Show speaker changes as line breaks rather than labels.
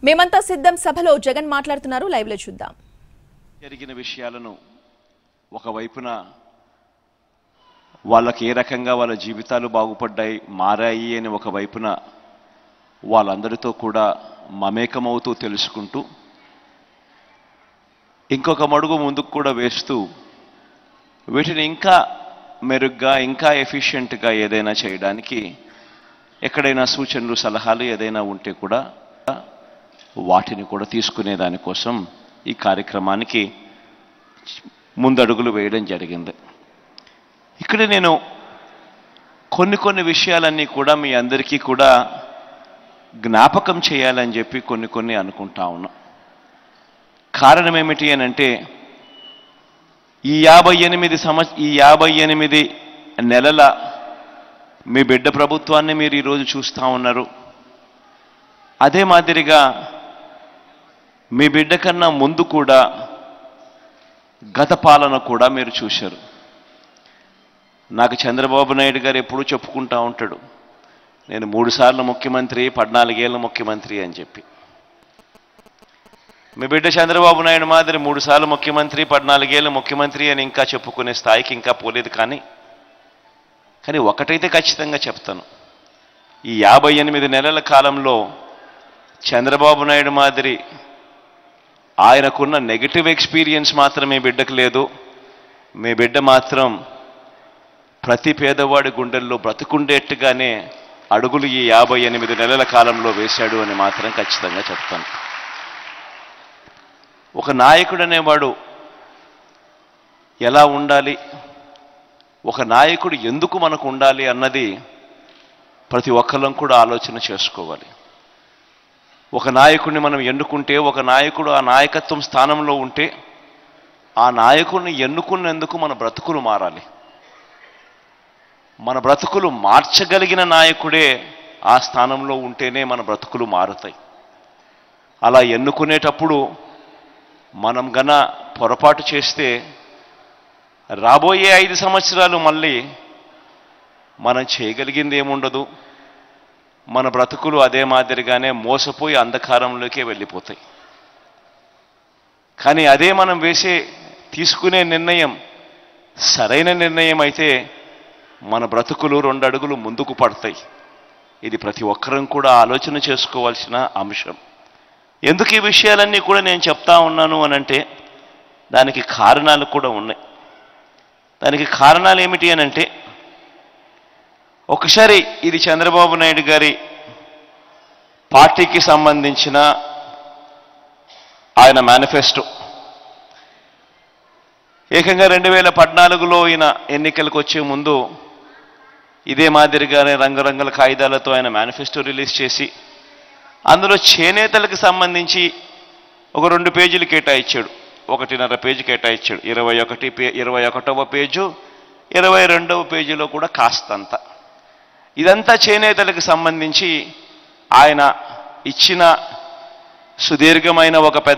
మేమంతా సిద్ధం సభలో జగన్ మాట్లాడుతున్నారు. లైవ్ లో చూద్దాం.
జరిగిన విషయాలను ఒకవైపున వాళ్ళకి ఏ రకంగా వాళ్ళ జీవితాలు బాగుపడ్డాయి మారాయి అని ఒకవైపున వాళ్ళందరితో కూడా మమేకమవుతూ తెలుసుకుంటూ ఇంకొక మడుగు ముందుకు కూడా వేస్తూ వీటిని ఇంకా మెరుగ్గా ఇంకా ఎఫిషియెంట్గా ఏదైనా చేయడానికి ఎక్కడైనా సూచనలు సలహాలు ఏదైనా ఉంటే కూడా వాటిని కూడా తీసుకునే దానికోసం ఈ కార్యక్రమానికి ముందడుగులు వేయడం జరిగింది. ఇక్కడ నేను కొన్ని విషయాలన్నీ కూడా మీ అందరికీ కూడా జ్ఞాపకం చేయాలని చెప్పి కొన్ని అనుకుంటా ఉన్నా. కారణం ఏమిటి అని అంటే ఈ 58 నెలల మీ బిడ్డ ప్రభుత్వాన్ని మీరు ఈరోజు చూస్తూ ఉన్నారు. అదే మాదిరిగా మీ బిడ్డ కన్నా ముందు కూడా గత పాలన కూడా మీరు చూశారు. నాకు చంద్రబాబు నాయుడు గారు ఎప్పుడూ చెప్పుకుంటూ ఉంటాడు, నేను 3 సార్లు ముఖ్యమంత్రి 14 ఏళ్ళ ముఖ్యమంత్రి అని చెప్పి. మీ బిడ్డ చంద్రబాబు నాయుడు మాదిరి 3 సార్లు ముఖ్యమంత్రి 14 ఏళ్ళ ముఖ్యమంత్రి అని ఇంకా చెప్పుకునే స్థాయికి ఇంకా పోలేదు. కానీ ఒకటైతే ఖచ్చితంగా చెప్తాను, ఈ 58 నెలల కాలంలో చంద్రబాబు నాయుడు మాదిరి ఆయనకున్న నెగిటివ్ ఎక్స్పీరియన్స్ మాత్రం మీ బిడ్డకు లేదు. మీ బిడ్డ మాత్రం ప్రతి పేదవాడి గుండెల్లో బ్రతుకుండేట్టుగానే అడుగులు ఈ 58 నెలల కాలంలో వేశాడు అని మాత్రం ఖచ్చితంగా చెప్తాను. ఒక నాయకుడు అనేవాడు ఎలా ఉండాలి, ఒక నాయకుడు ఎందుకు మనకు ఉండాలి అన్నది ప్రతి ఒక్కళ్ళం కూడా ఆలోచన చేసుకోవాలి. ఒక నాయకుడిని మనం ఎన్నుకుంటే, ఒక నాయకుడు ఆ నాయకత్వం స్థానంలో ఉంటే ఆ నాయకుడిని ఎన్నుకున్నందుకు మన బ్రతుకులు మారాలి. మన బ్రతుకులు మార్చగలిగిన నాయకుడే ఆ స్థానంలో ఉంటేనే మన బ్రతుకులు మారుతాయి. అలా ఎన్నుకునేటప్పుడు మనం గన పొరపాటు చేస్తే రాబోయే 5 సంవత్సరాలు మళ్ళీ మనం చేయగలిగింది ఏముండదు. మన బ్రతుకులు అదే మాదిరిగానే మోసపోయి అంధకారంలోకే వెళ్ళిపోతాయి. కానీ అదే మనం తీసుకునే నిర్ణయం సరైన నిర్ణయం అయితే మన బ్రతుకులు 2 అడుగులు ముందుకు పడతాయి. ఇది ప్రతి ఒక్కరం కూడా ఆలోచన చేసుకోవాల్సిన అంశం. ఎందుకు ఈ విషయాలన్నీ కూడా నేను చెప్తా ఉన్నాను అనంటే దానికి కారణాలు కూడా ఉన్నాయి. దానికి కారణాలు ఏమిటి అనంటే, ఒకసారి ఇది చంద్రబాబు నాయుడు గారి పార్టీకి సంబంధించిన ఆయన మేనిఫెస్టో. ఏకంగా 2014లో ఈయన ఎన్నికలకు వచ్చే ముందు ఇదే మాదిరిగానే రంగురంగుల కాగితాలతో ఆయన మేనిఫెస్టో రిలీజ్ చేసి అందులో చేనేతలకు సంబంధించి ఒక 2 పేజీలు కేటాయించాడు, 1.5 పేజీ కేటాయించాడు. 21వ పేజు 22వ పేజీలో కూడా కాస్తంత. ఇదంతా చేనేతలకు సంబంధించి ఆయన ఇచ్చిన సుదీర్ఘమైన ఒక పెద్ద